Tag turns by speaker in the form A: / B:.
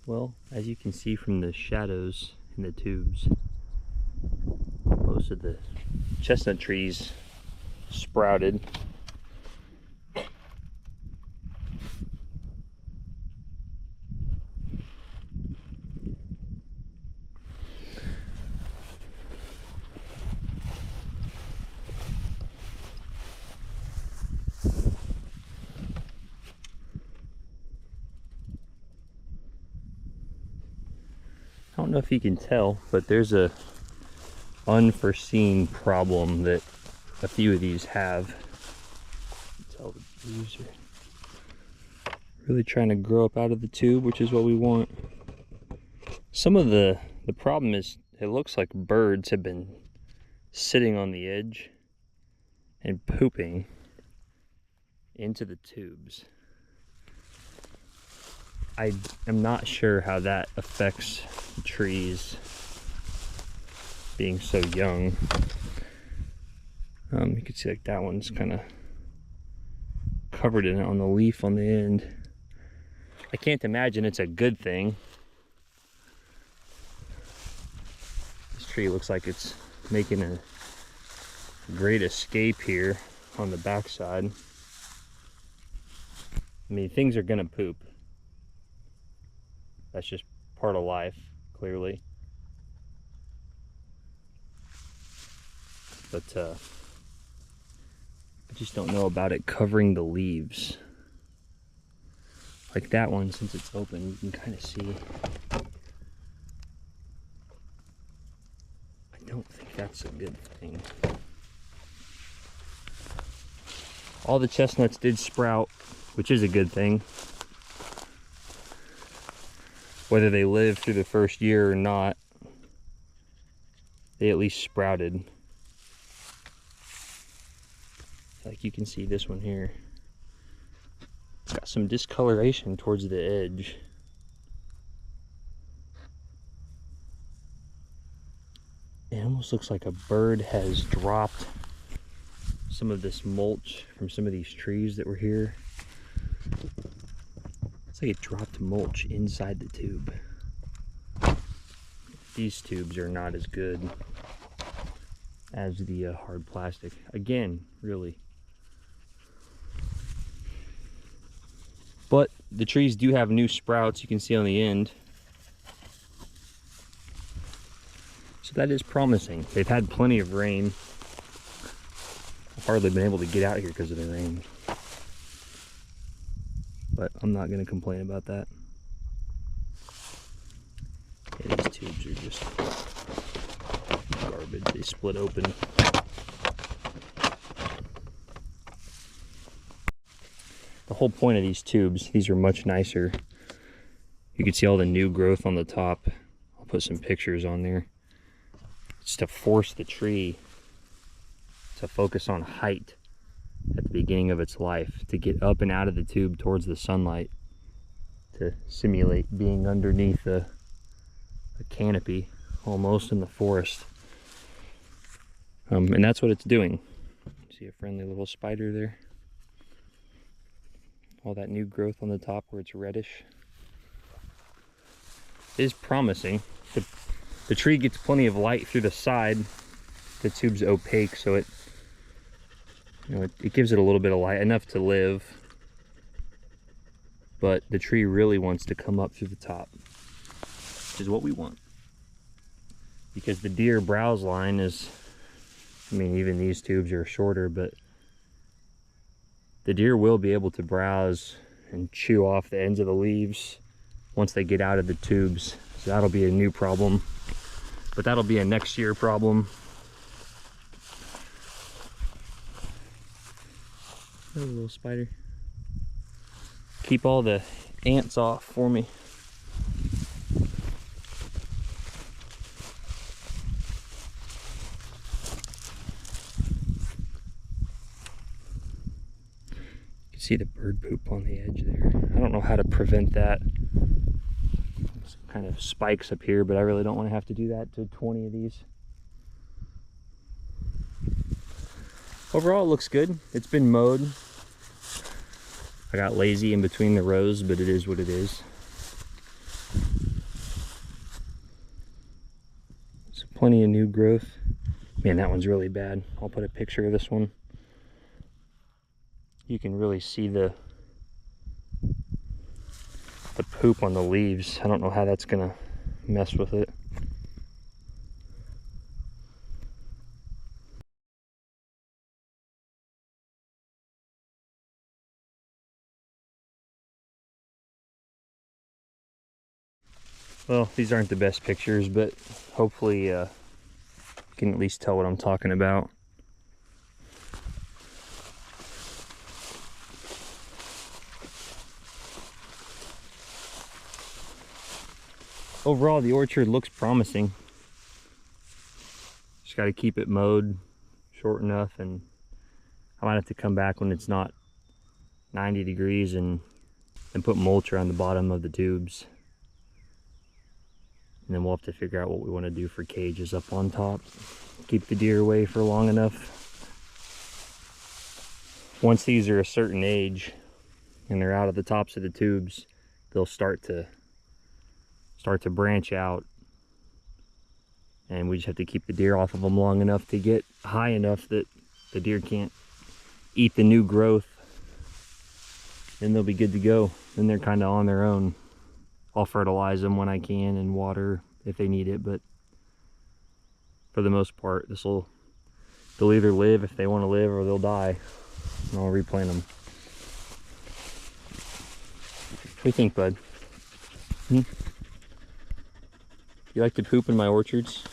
A: Well, as you can see from the shadows in the tubes, most of the chestnut trees sprouted. I don't know if you can tell, but there's a unforeseen problem that a few of these have. Tell the leaves are really trying to grow up out of the tube, which is what we want. Some of the problem is it looks like birds have been sitting on the edge and pooping into the tubes. I am not sure how that affects the trees being so young. You can see like that one's kind of covered in it on the leaf on the end. I can't imagine it's a good thing. This tree looks like it's making a great escape here on the backside. I mean, things are gonna poop. That's just part of life, clearly. But I just don't know about it covering the leaves. Like that one, since it's open, you can kind of see. I don't think that's a good thing. All the chestnuts did sprout, which is a good thing. Whether they live through the first year or not, they at least sprouted. Like you can see this one here. It's got some discoloration towards the edge. It almost looks like a bird has dropped some of this mulch from some of these trees that were here. It's like it dropped mulch inside the tube. These tubes are not as good as the hard plastic. Again, really. But the trees do have new sprouts, you can see on the end. So that is promising. They've had plenty of rain. I've hardly been able to get out here because of the rain. But I'm not going to complain about that. Yeah, these tubes are just garbage. They split open. The whole point of these tubes, these are much nicer. You can see all the new growth on the top. I'll put some pictures on there. It's to force the tree to focus on height at the beginning of its life, to get up and out of the tube towards the sunlight, to simulate being underneath a canopy, almost in the forest. And that's what it's doing. See a friendly little spider there? All that new growth on the top where it's reddish. It is promising. The tree gets plenty of light through the side. The tube's opaque, so it gives it a little bit of light, enough to live. But the tree really wants to come up through the top, which is what we want. Because the deer browse line is, I mean, even these tubes are shorter, but the deer will be able to browse and chew off the ends of the leaves once they get out of the tubes. So that'll be a new problem, but that'll be a next year problem. There's a little spider. Keep all the ants off for me. See the bird poop on the edge there. I don't know how to prevent that. Some kind of spikes up here, but I really don't want to have to do that to 20 of these. Overall, it looks good. It's been mowed. I got lazy in between the rows, but it is what it is. plenty of new growth. Man, that one's really bad. I'll put a picture of this one. You can really see the poop on the leaves. I don't know how that's gonna mess with it. Well, these aren't the best pictures, but hopefully you can at least tell what I'm talking about. Overall, the orchard looks promising. Just got to keep it mowed short enough, and I might have to come back when it's not 90 degrees and put mulch around the bottom of the tubes. And then we'll have to figure out what we want to do for cages up on top. Keep the deer away for long enough. Once these are a certain age and they're out of the tops of the tubes, they'll start to branch out, and we just have to keep the deer off of them long enough to get high enough that the deer can't eat the new growth. Then they'll be good to go. Then they're kind of on their own. I'll fertilize them when I can and water if they need it, but for the most part, they'll either live if they want to live, or they'll die, and I'll replant them. What do you think, bud? You like to poop in my orchards?